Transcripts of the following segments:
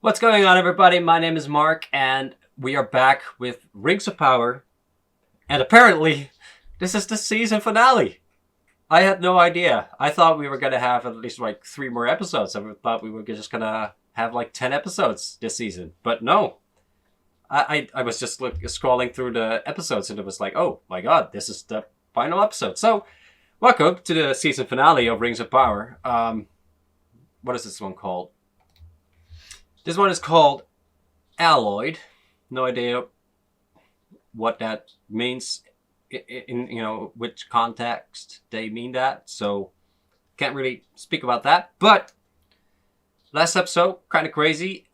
What's going on, everybody? My name is Mark, and we are back with Rings of Power. And apparently, this is the season finale. I had no idea. I thought we were going to have at least like 3 more episodes. I thought we were just going to have like 10 episodes this season. But no. I was just scrolling through the episodes, and it was like, oh my god, this is the final episode. So, welcome to the season finale of Rings of Power. What is this one called? This one is called Alloyed. No idea what that means in which context they mean that. So can't really speak about that. But last episode, kind of crazy.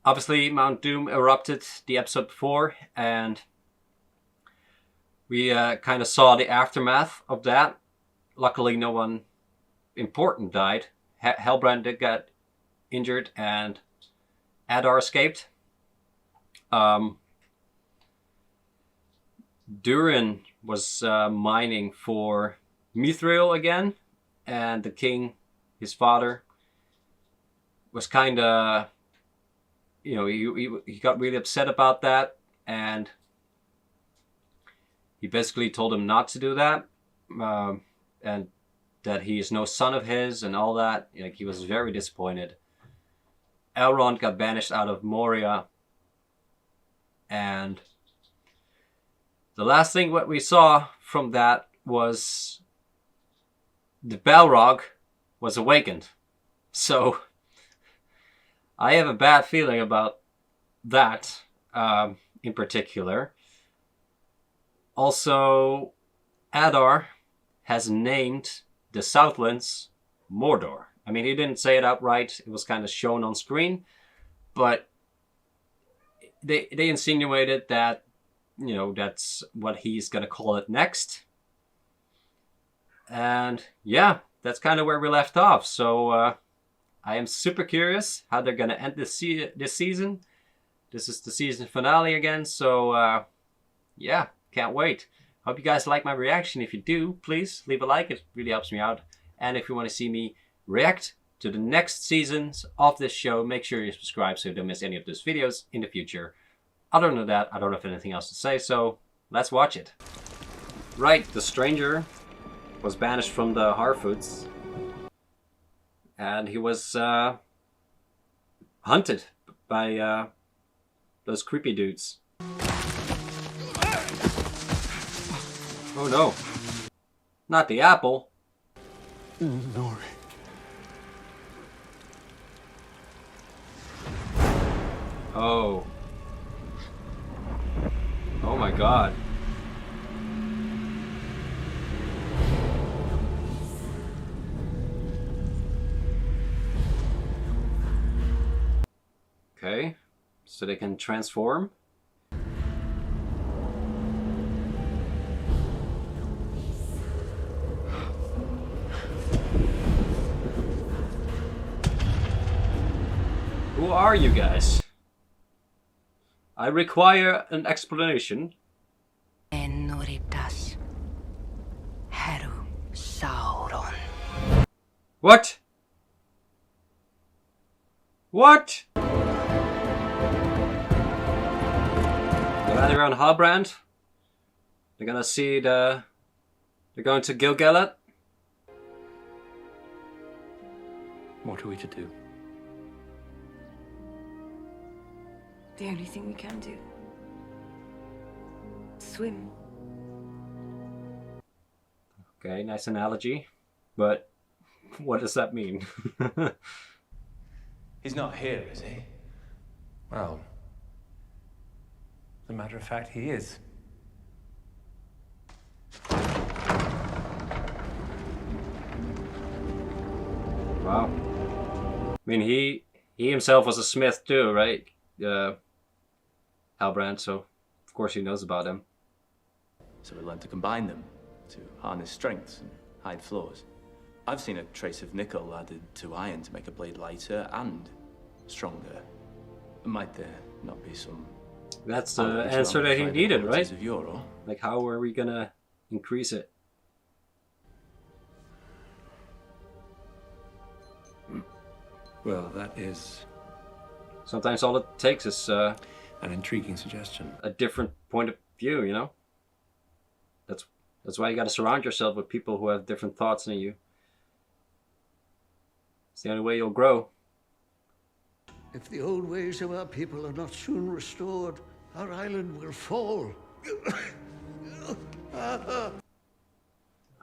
Obviously, Mount Doom erupted the episode before, and we kind of saw the aftermath of that. Luckily, no one important died. Hellbrand did get injured, and Adar escaped. Durin was mining for Mithril again, and the king, his father, was kind of, he got really upset about that, and he basically told him not to do that, and that he is no son of his, and all that. Like, he was very disappointed. Elrond got banished out of Moria, and the last thing what we saw from that was the Balrog was awakened. So I have a bad feeling about that in particular. Also, Adar has named the Southlands Mordor. I mean, he didn't say it outright. It was kind of shown on screen, but they insinuated that, that's what he's going to call it next. And yeah, that's kind of where we left off. So I am super curious how they're going to end this season. This is the season finale again. So yeah, can't wait. Hope you guys like my reaction. If you do, please leave a like. It really helps me out. And if you want to see me react to the next seasons of this show, make sure you subscribe so you don't miss any of those videos in the future. Other than that, I don't have anything else to say, so let's watch it. Right, the stranger was banished from the Harfoots, and he was hunted by those creepy dudes. Oh no, not the apple. Nori. Oh. Oh my god. Okay. So they can transform. Who are you guys? I require an explanation. Enoritas Heru Sauron. What? What? They're landing around Halbrand. They're gonna see the... They're going to Gil-galad. What are we to do? The only thing we can do. Swim. Okay, nice analogy. But what does that mean? He's not here, is he? Well, as a matter of fact, he is. Wow. I mean, he himself was a smith too, right? Halbrand, so of course he knows about him. So we learn to combine them, to harness strengths and hide flaws. I've seen a trace of nickel added to iron to make a blade lighter and stronger. Might there not be some... That's the answer that he needed, right? Of Euro? Like, how are we gonna increase it? Well, that is Sometimes all it takes is an intriguing suggestion. a different point of view, you know? That's why you gotta surround yourself with people who have different thoughts than you. It's the only way you'll grow. If the old ways of our people are not soon restored, our island will fall.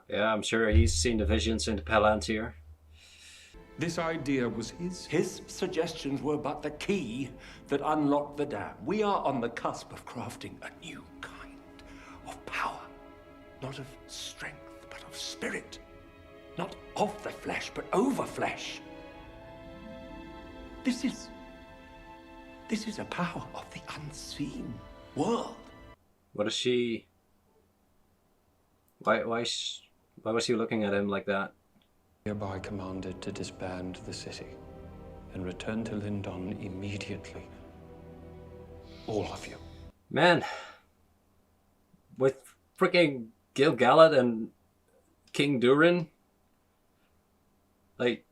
Yeah, I'm sure he's seen the visions in the Palantir. This idea was his. His suggestions were but the key that unlocked the dam. We are on the cusp of crafting a new kind of power. Not of strength, but of spirit. Not of the flesh, but over flesh. This is a power of the unseen world. What is she... Why was he looking at him like that? Hereby commanded to disband the city and return to Lindon immediately. All of you. Man, with freaking Gil-galad and King Durin, like,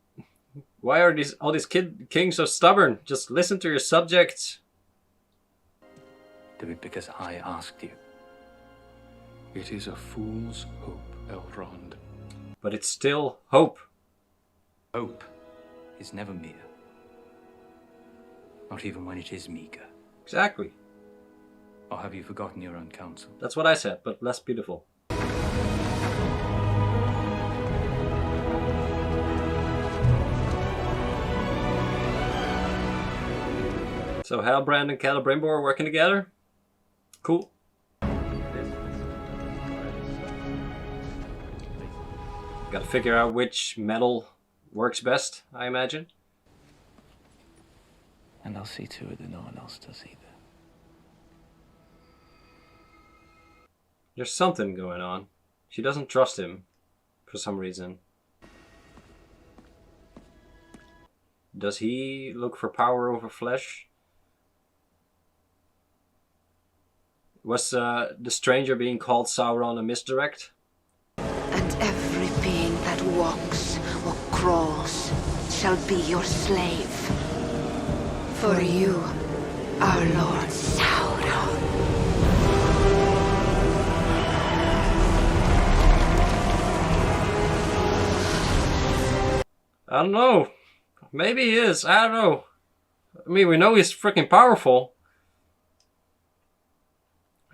why are all these kings so stubborn? Just listen to your subjects. Do it because I asked you. It is a fool's hope, Elrond. But it's still hope. Hope is never mere. Not even when it is meager. Exactly. Or have you forgotten your own counsel? That's what I said, but less beautiful. So Halbrand and Celebrimbor are working together? Cool. Gotta figure out which metal works best, I imagine. And I'll see to it that no one else does either. There's something going on. She doesn't trust him for some reason. Does he look for power over flesh? Was the stranger being called Sauron a misdirect? And every being that walks or crawls shall be your slave. For you, our Lord Sauron. I don't know. Maybe he is. I don't know. I mean, we know he's freaking powerful.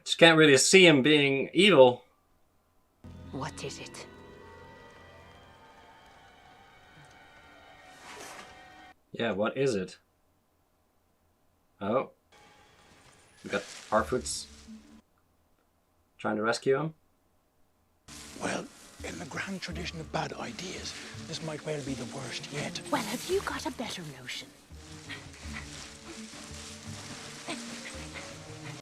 Just can't really see him being evil. What is it? Yeah, what is it? Oh. We got Harfoots trying to rescue him. Well, in the grand tradition of bad ideas, this might well be the worst yet. Well, have you got a better notion?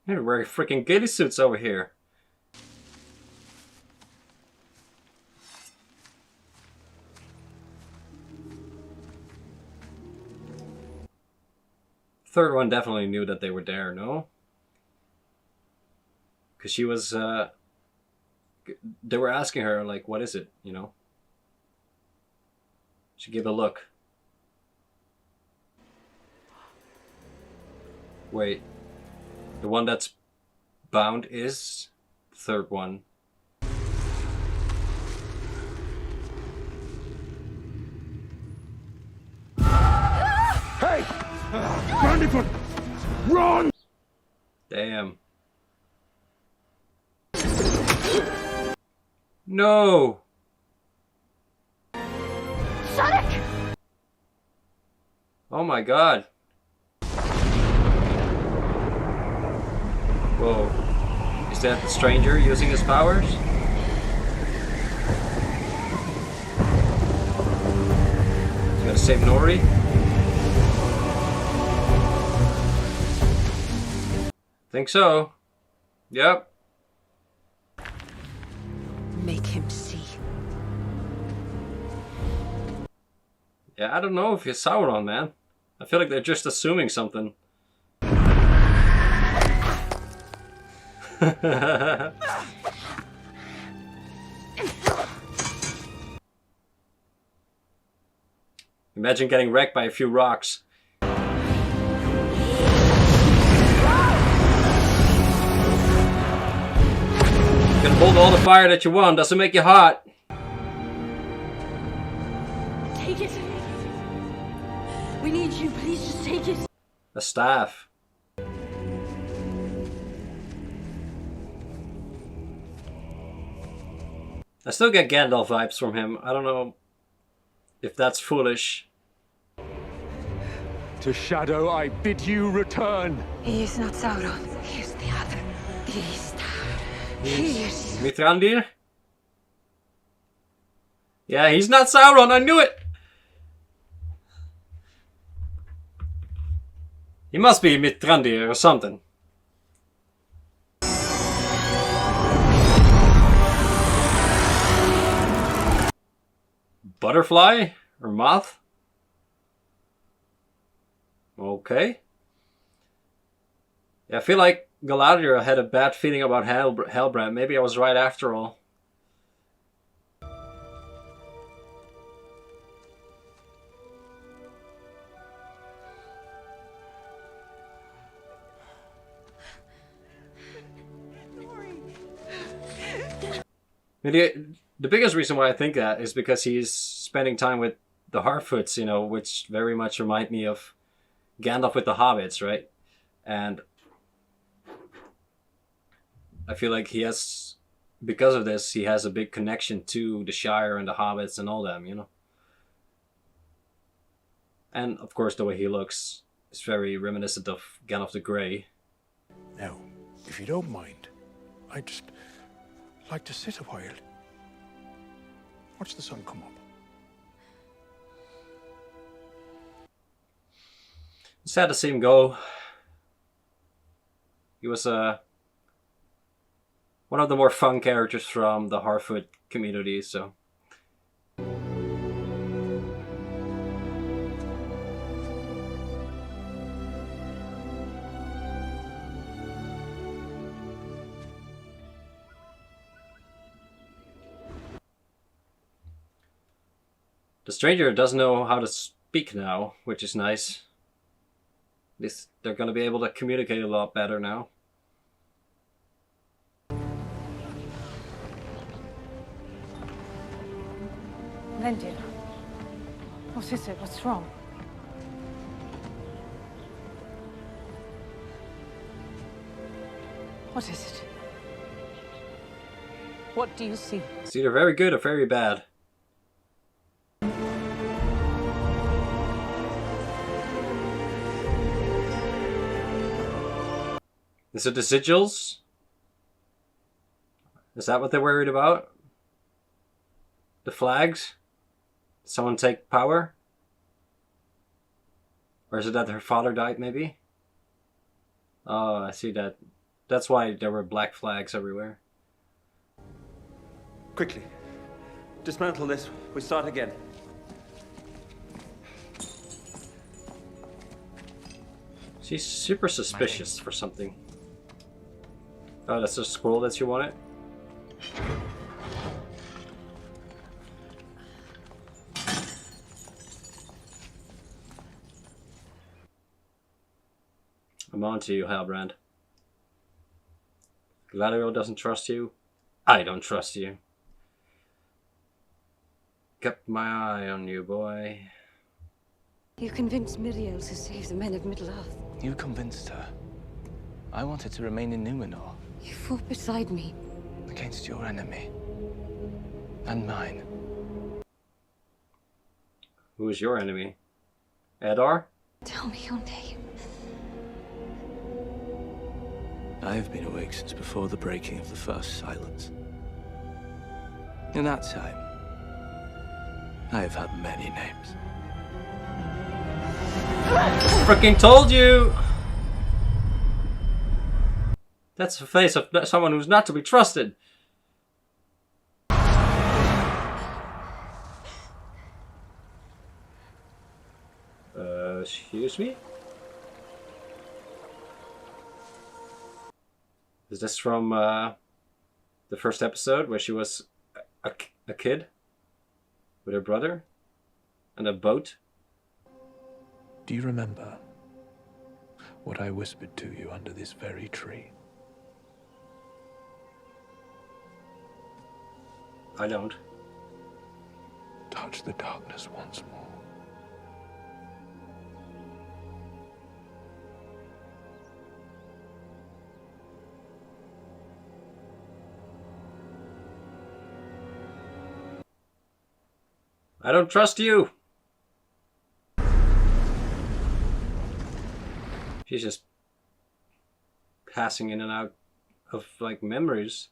They're wearing freaking ghillie suits over here. Third one definitely knew that they were there, no? Because she was, they were asking her, like, what is it, you know? She gave a look. Wait. The one that's bound is the third one. Hey! Brandyfoot! Run! Damn. No! Sonic! Oh my god. Whoa. Is that the stranger using his powers? You gotta save Nori? Think so. Yep. Make him see. Yeah, I don't know if he's Sauron, man. I feel like they're just assuming something. Imagine getting wrecked by a few rocks. You can hold all the fire that you want, doesn't make you hot. Take it. We need you. Please just take it. A staff. I still get Gandalf vibes from him. I don't know if that's foolish. To Shadow I bid you return. He is not Sauron. He is the other. He is... Mithrandir? Yeah, he's not Sauron, I knew it! He must be Mithrandir or something. Butterfly? Or moth? Okay. Yeah, I feel like Galadriel had a bad feeling about Halbrand. Maybe I was right after all. The biggest reason why I think that is because he's spending time with the Harfoots, you know, which very much remind me of Gandalf with the Hobbits, right? And I feel like he has, because of this, he has a big connection to the Shire and the Hobbits and all them, you know? And, of course, the way he looks is very reminiscent of Gandalf the Grey. Now, if you don't mind, I'd just like to sit a while. Watch the sun come up. Sad to see him go. He was one of the more fun characters from the Harfoot community, so. The stranger does know how to speak now, which is nice. At least they're going to be able to communicate a lot better now. Lendir, what is it? What's wrong? What is it? What do you see? It's either very good or very bad. Is it the sigils? Is that what they're worried about? The flags? Did someone take power? Or is it that her father died, maybe? Oh, I see that. That's why there were black flags everywhere. Quickly. Dismantle this. We start again. She's super suspicious for something. Oh, that's a scroll that you wanted? I'm on to you, Halbrand. Galadriel doesn't trust you. I don't trust you. Kept my eye on you, boy. You convinced Miriel to save the men of Middle-earth. You convinced her. I wanted to remain in Numenor. You fought beside me. Against your enemy. And mine. Who is your enemy? Adar? Tell me your name. I have been awake since before the breaking of the first silence. In that time, I have had many names. Freaking told you! That's the face of someone who's not to be trusted. Excuse me? Is this from the first episode where she was a kid with her brother and a boat Do you remember what I whispered to you under this very tree? I don't. Touch the darkness once more. I don't trust you. She's just passing in and out of like memories.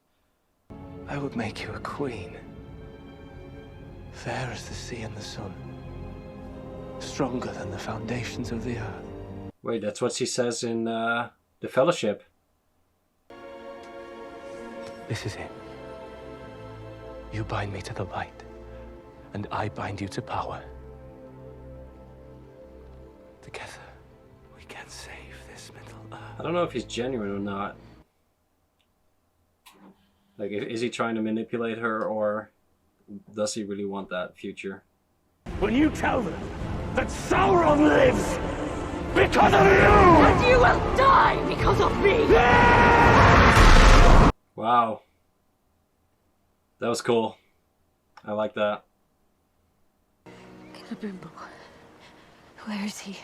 I would make you a queen. Fair as the sea and the sun. Stronger than the foundations of the earth. Wait, that's what she says in the Fellowship. This is it. You bind me to the light, and I bind you to power. Together, we can save this Middle Earth. I don't know if he's genuine or not. Like, is he trying to manipulate her, or does he really want that future? When you tell them that Sauron lives because of you! And you will die because of me! Wow. That was cool. I like that. Celebrimbor. Where is he?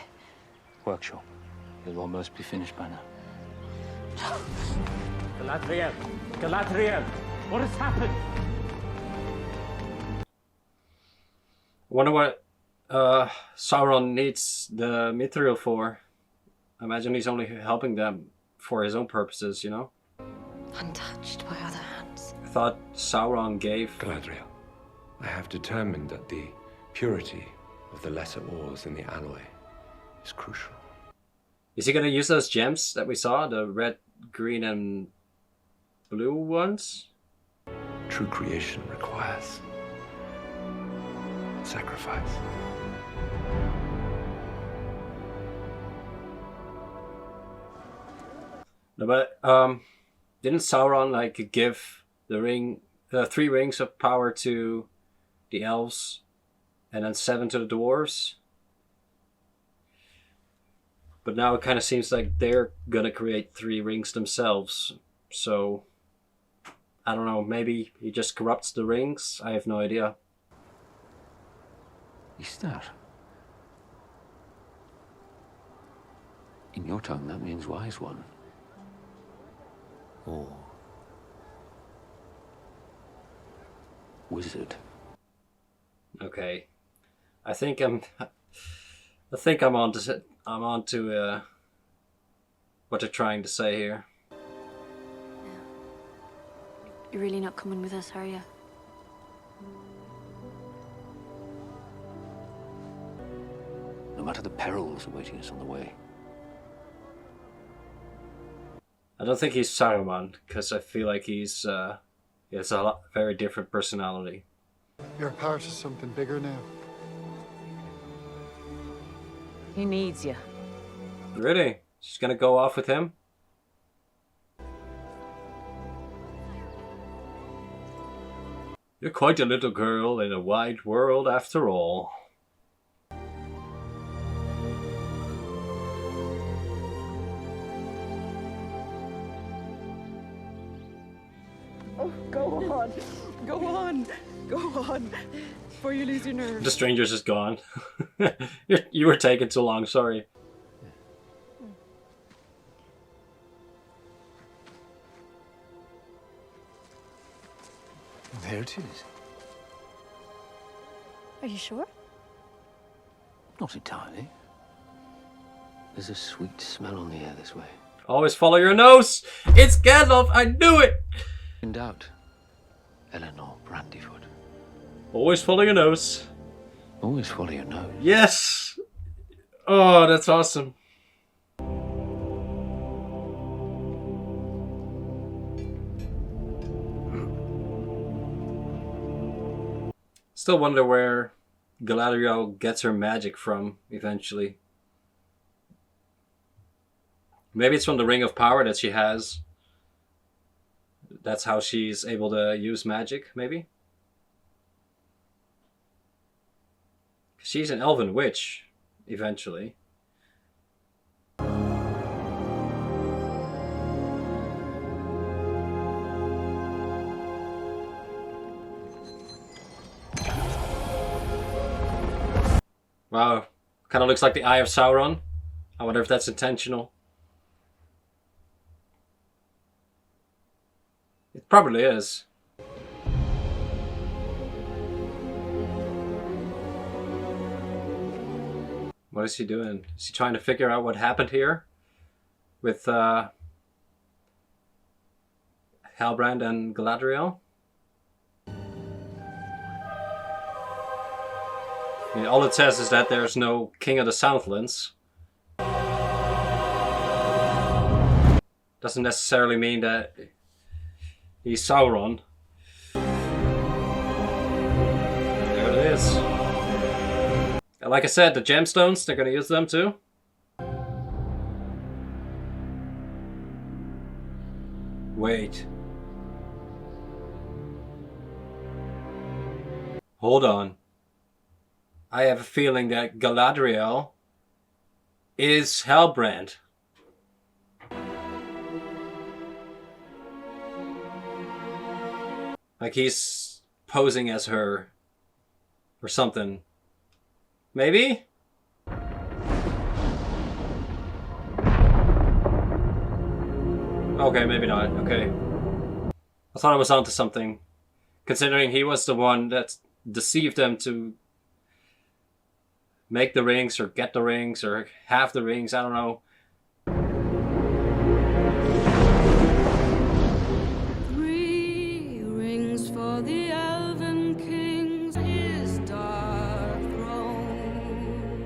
Workshop. He'll almost be finished by now. Galadriel! Galadriel! What has happened? I wonder what Sauron needs the Mithril for. I imagine he's only helping them for his own purposes, you know? Untouched by other hands. I thought Sauron gave... Galadriel, I have determined that the purity of the lesser ores in the alloy is crucial. Is he gonna use those gems that we saw? The red, green, and blue ones? True creation requires sacrifice. No, but didn't Sauron like give the 3 rings of power to the elves, and then 7 to the dwarves? But now it kind of seems like they're gonna create 3 rings themselves. So I don't know. Maybe he just corrupts the rings. I have no idea. Istar. In your tongue, that means wise one. Or wizard. Okay, I think I'm on to what they're trying to say here. You're really not coming with us, are you? No matter the perils awaiting us on the way. I don't think he's Saruman, because I feel like he has a very different personality. You're part of something bigger now. He needs you. Really? She's gonna go off with him? You're quite a little girl in a wide world after all. Oh, go on. Go on. Go on. Before you lose your nerve. The stranger's just gone. You were taking too long, sorry. There it is. Are you sure? Not entirely. There's a sweet smell on the air this way. Always follow your nose! It's Gandalf! I knew it! In doubt, Eleanor Brandyfoot. Always follow your nose. Always follow your nose. Yes! Oh, that's awesome. Still wonder where Galadriel gets her magic from eventually. Maybe it's from the Ring of Power that she has. That's how she's able to use magic, maybe? She's an elven witch, eventually. Wow, kind of looks like the Eye of Sauron. I wonder if that's intentional. It probably is. What is he doing? Is he trying to figure out what happened here with Halbrand and Galadriel? I mean, all it says is that there's no King of the Southlands. Doesn't necessarily mean that he's Sauron. There it is. And like I said, the gemstones, they're gonna use them too. Wait. Hold on. I have a feeling that Galadriel is Halbrand. Like he's posing as her or something. Maybe? Okay, maybe not. Okay. I thought I was onto something. Considering he was the one that deceived them to make the rings or get the rings or have the rings, I don't know. For the elven kings, his dark throne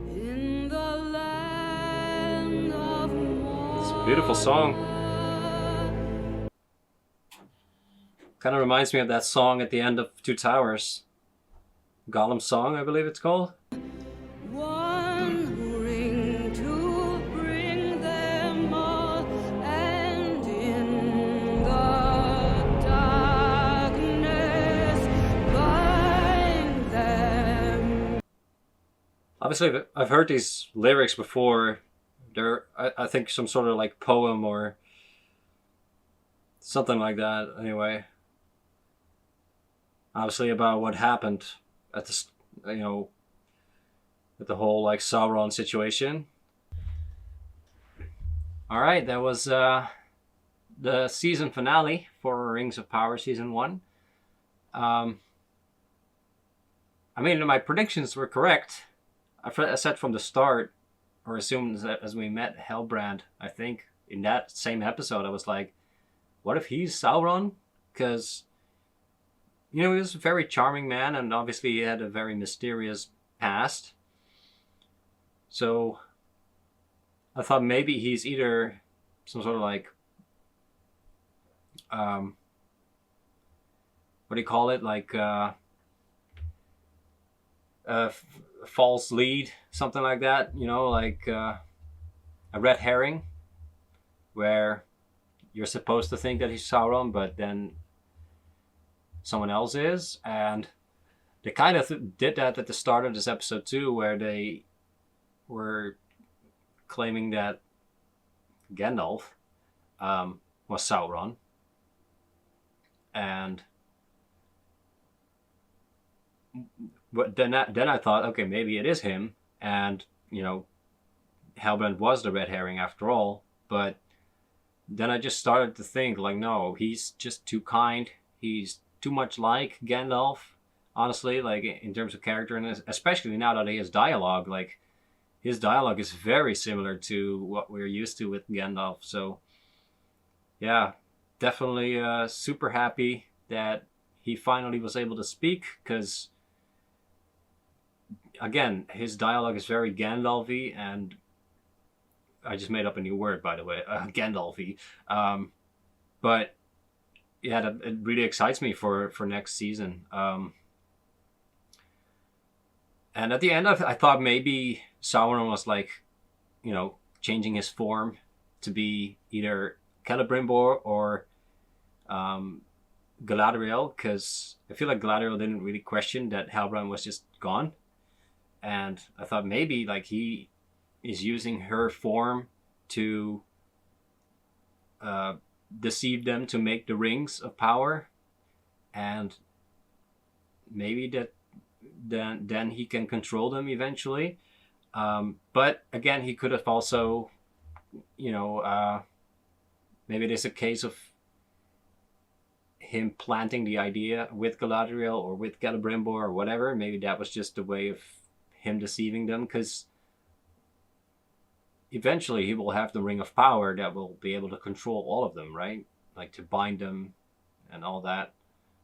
in the land of Mordor. It's a beautiful song. Kind of reminds me of that song at the end of Two Towers. Gollum song, I believe it's called. One ring to bring them all, and in the darkness bind them. Obviously, I've heard these lyrics before. They're, I think, some sort of like poem or something like that. Anyway, obviously about what happened at the, you know, with the whole like Sauron situation. All right, that was the season finale for Rings of Power season 1. I mean, my predictions were correct. I said from the start, or assumed that as we met Halbrand, I think in that same episode, I was like, what if he's Sauron? Because, you know, he was a very charming man, and obviously he had a very mysterious past. So I thought maybe he's either some sort of like, what do you call it? Like false lead, something like that, you know, like a red herring, where you're supposed to think that he's Sauron, but then someone else is. And they kind of did that at the start of this episode too, where they were claiming that Gandalf was Sauron, and but then I thought, okay, maybe it is him, and you know, Halbrand was the red herring after all. But then I just started to think, like, no, he's just too kind. He's too much like Gandalf, honestly, like in terms of character, and especially now that he has dialogue. Like, his dialogue is very similar to what we're used to with Gandalf. So, yeah, definitely super happy that he finally was able to speak, because, again, his dialogue is very Gandalf-y, and I just made up a new word, by the way, Gandalf-y. But, yeah, it really excites me for next season. And at the end, I thought maybe Sauron was like, you know, changing his form to be either Celebrimbor or Galadriel, because I feel like Galadriel didn't really question that Halbrand was just gone. And I thought maybe like he is using her form to deceive them to make the rings of power, and maybe that then he can control them eventually. But again, he could have also, maybe it is a case of him planting the idea with Galadriel or with Celebrimbor or whatever. Maybe that was just a way of him deceiving them, because eventually he will have the Ring of Power that will be able to control all of them, right? Like to bind them and all that.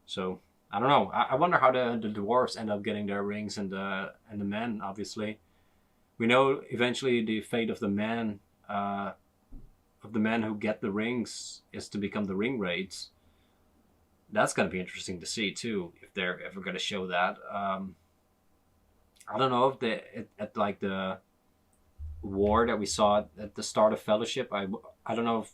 So I don't know. I wonder how the dwarves end up getting their rings, and the men. Obviously, we know eventually the fate of the men who get the rings is to become the ring wraiths. That's going to be interesting to see too, if they're ever going to show that. I don't know if at like the war that we saw at the start of Fellowship, I don't know if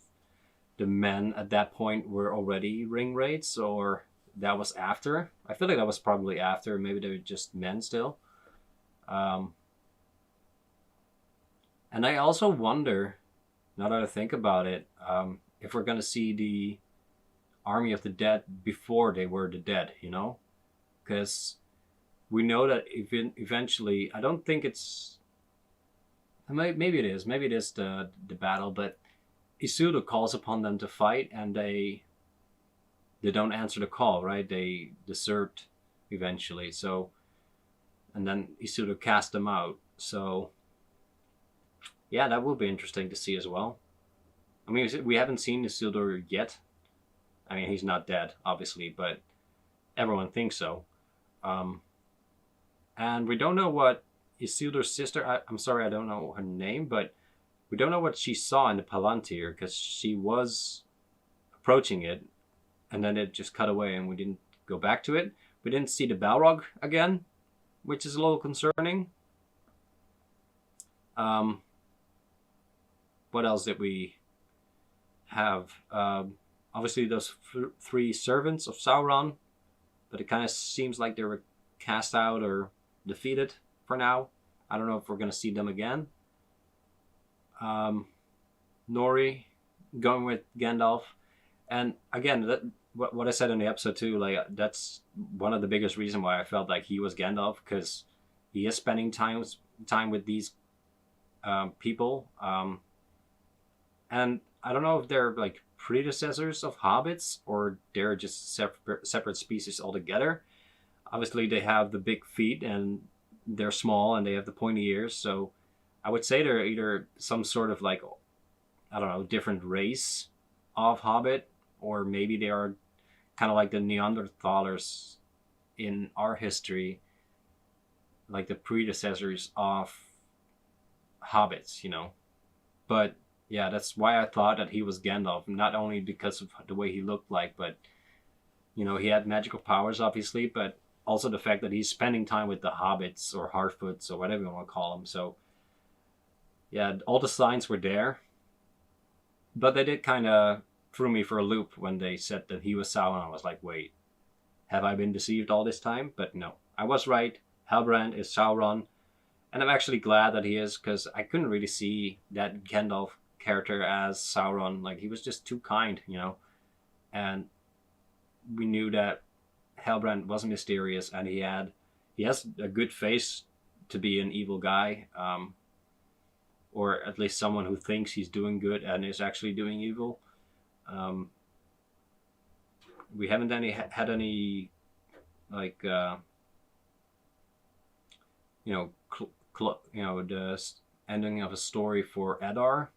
the men at that point were already ring wraiths or that was after. I feel like that was probably after. Maybe they were just men still. And I also wonder, now that I think about it, if we're going to see the Army of the Dead before they were the dead, because we know that eventually, I don't think it's, maybe it is the battle, but Isildur calls upon them to fight, and they don't answer the call, right? They desert eventually. So, and then Isildur cast them out. So, yeah, that will be interesting to see as well. I mean, we haven't seen Isildur yet. I mean, he's not dead, obviously, but everyone thinks so. And we don't know what Isildur's sister, I'm sorry, I don't know her name, but we don't know what she saw in the Palantir, because she was approaching it, and then it just cut away and we didn't go back to it. We didn't see the Balrog again, which is a little concerning. What else did we have? Obviously those three servants of Sauron, but it kind of seems like they were cast out or defeated for now. I don't know if we're going to see them again. Nori going with Gandalf. And again, what I said in the episode too, like that's one of the biggest reasons why I felt like he was Gandalf, because he is spending time with these people. And I don't know if they're like predecessors of hobbits or they're just separate species altogether. Obviously, they have the big feet and they're small and they have the pointy ears. So I would say they're either some sort of like, I don't know, different race of hobbit, or maybe they are kind of like the Neanderthalers in our history, like the predecessors of hobbits, But yeah, that's why I thought that he was Gandalf, not only because of the way he looked like, but he had magical powers, obviously, but also the fact that he's spending time with the hobbits or Harfoots or whatever you want to call them. So yeah, all the signs were there, but they did kind of threw me for a loop when they said that he was Sauron. I was like, wait, have I been deceived all this time? But no, I was right. Halbrand is Sauron, and I'm actually glad that he is, because I couldn't really see that Gandalf character as Sauron. Like, he was just too kind, and we knew that Halbrand was mysterious, and he has a good face to be an evil guy, or at least someone who thinks he's doing good and is actually doing evil. We haven't had any like the ending of a story for Eddar.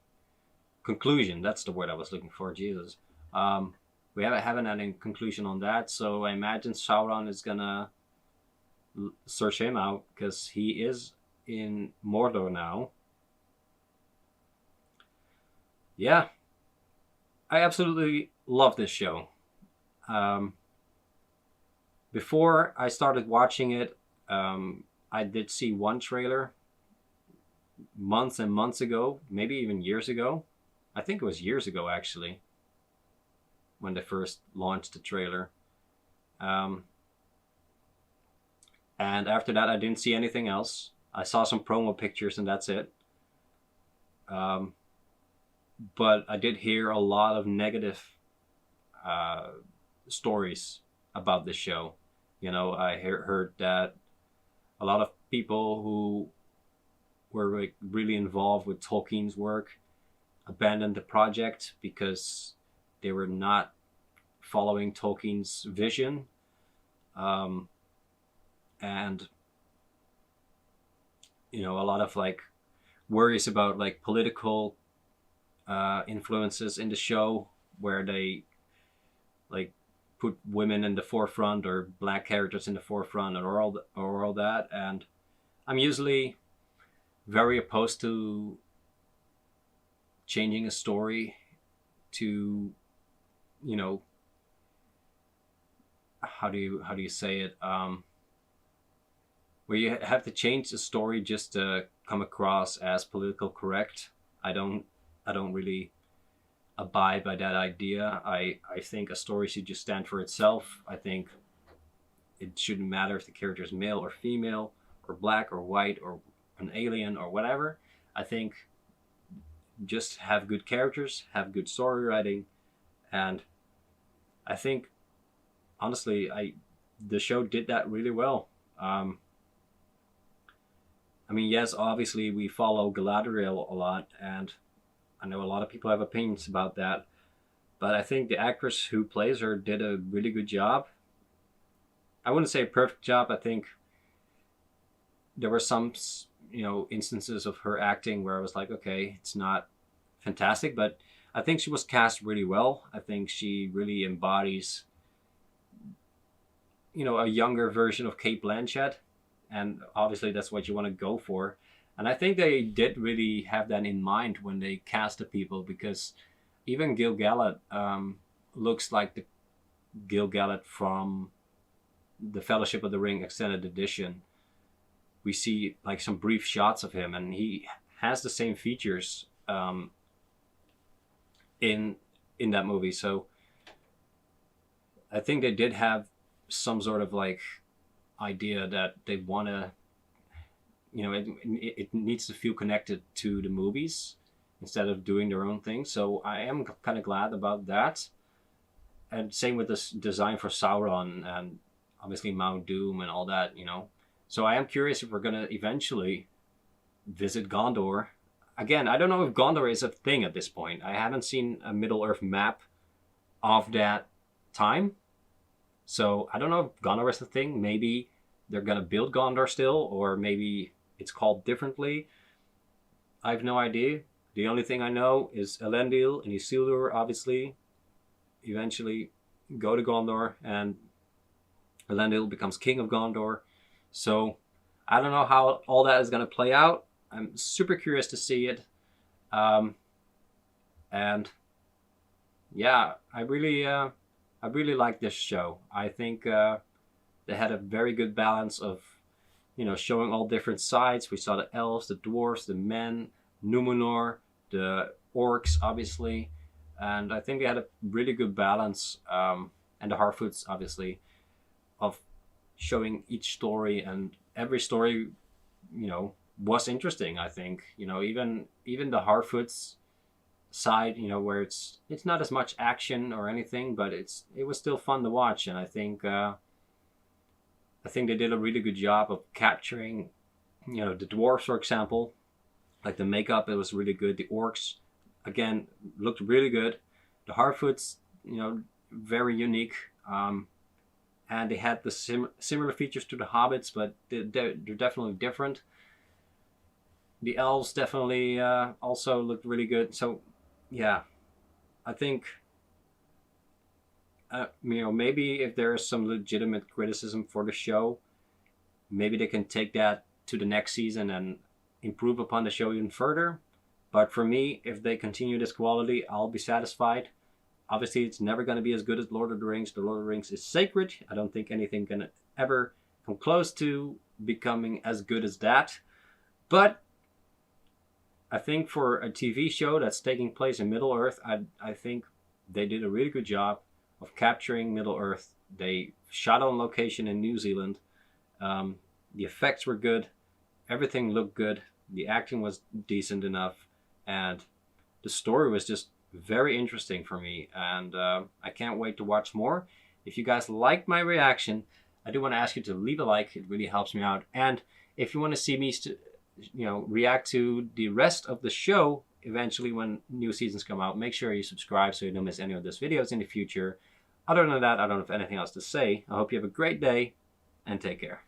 Conclusion, that's the word I was looking for. Jesus. We haven't had any conclusion on that, so I imagine Sauron is gonna search him out, because he is in Mordor now. Yeah, I absolutely love this show. Before I started watching it, I did see one trailer months and months ago, maybe even years ago. I think it was years ago, actually, when they first launched the trailer. And after that, I didn't see anything else. I saw some promo pictures and that's it. But I did hear a lot of negative stories about the show. I heard that a lot of people who were like really involved with Tolkien's work abandoned the project because they were not following Tolkien's vision. And you know, a lot of like worries about like political influences in the show, where they like put women in the forefront or black characters in the forefront or all that. And I'm usually very opposed to changing a story to, you know, how do you say it, where you have to change the story just to come across as political correct. I don't really abide by that idea. I think a story should just stand for itself. I think it shouldn't matter if the character is male or female or black or white or an alien or whatever. I think just have good characters, have good story writing, and I think honestly the show did that really well. I mean, yes, obviously we follow Galadriel a lot, and I know a lot of people have opinions about that, but I think the actress who plays her did a really good job. I wouldn't say a perfect job. I think there were some, you know, instances of her acting where I was like, okay, it's not fantastic, but I think she was cast really well. I think she really embodies, you know, a younger version of Cate Blanchett, and obviously that's what you want to go for. And I think they did really have that in mind when they cast the people, because even Gil Galad looks like the Gil Galad from the Fellowship of the Ring Extended Edition. We see like some brief shots of him, and he has the same features in that movie. So I think they did have some sort of like idea that they want to, you know, it needs to feel connected to the movies instead of doing their own thing. So I am kind of glad about that. And same with this design for Sauron and obviously Mount Doom and all that, you know. So I am curious if we're going to eventually visit Gondor. Again, I don't know if Gondor is a thing at this point. I haven't seen a Middle-earth map of that time. So I don't know if Gondor is a thing. Maybe they're going to build Gondor still, or maybe it's called differently. I have no idea. The only thing I know is Elendil and Isildur obviously eventually go to Gondor, and Elendil becomes king of Gondor. So I don't know how all that is going to play out. I'm super curious to see it. And yeah, I really like this show. I think they had a very good balance of, you know, showing all different sides. We saw the elves, the dwarves, the men, Numenor, the orcs, obviously. And I think they had a really good balance, and the Harfoots, obviously, of showing each story, and every story, you know, was interesting. I think, you know, even the Harfoots side, you know, where it's not as much action or anything, but it was still fun to watch. And I think they did a really good job of capturing, you know, the dwarves, for example, like the makeup, it was really good. The orcs, again, looked really good. The Harfoots, you know, very unique. And they had the similar features to the hobbits, but they're definitely different. The elves definitely also looked really good. So, yeah, I think, you know, maybe if there's some legitimate criticism for the show, maybe they can take that to the next season and improve upon the show even further. But for me, if they continue this quality, I'll be satisfied. Obviously, it's never going to be as good as Lord of the Rings. The Lord of the Rings is sacred. I don't think anything can ever come close to becoming as good as that. But I think for a TV show that's taking place in Middle-earth, I think they did a really good job of capturing Middle-earth. They shot on location in New Zealand. The effects were good. Everything looked good. The acting was decent enough. And the story was just very interesting for me. And I can't wait to watch more. If you guys liked my reaction, I do want to ask you to leave a like. It really helps me out. And if you want to see me, react to the rest of the show eventually when new seasons come out, make sure you subscribe so you don't miss any of those videos in the future. Other than that, I don't have anything else to say. I hope you have a great day and take care.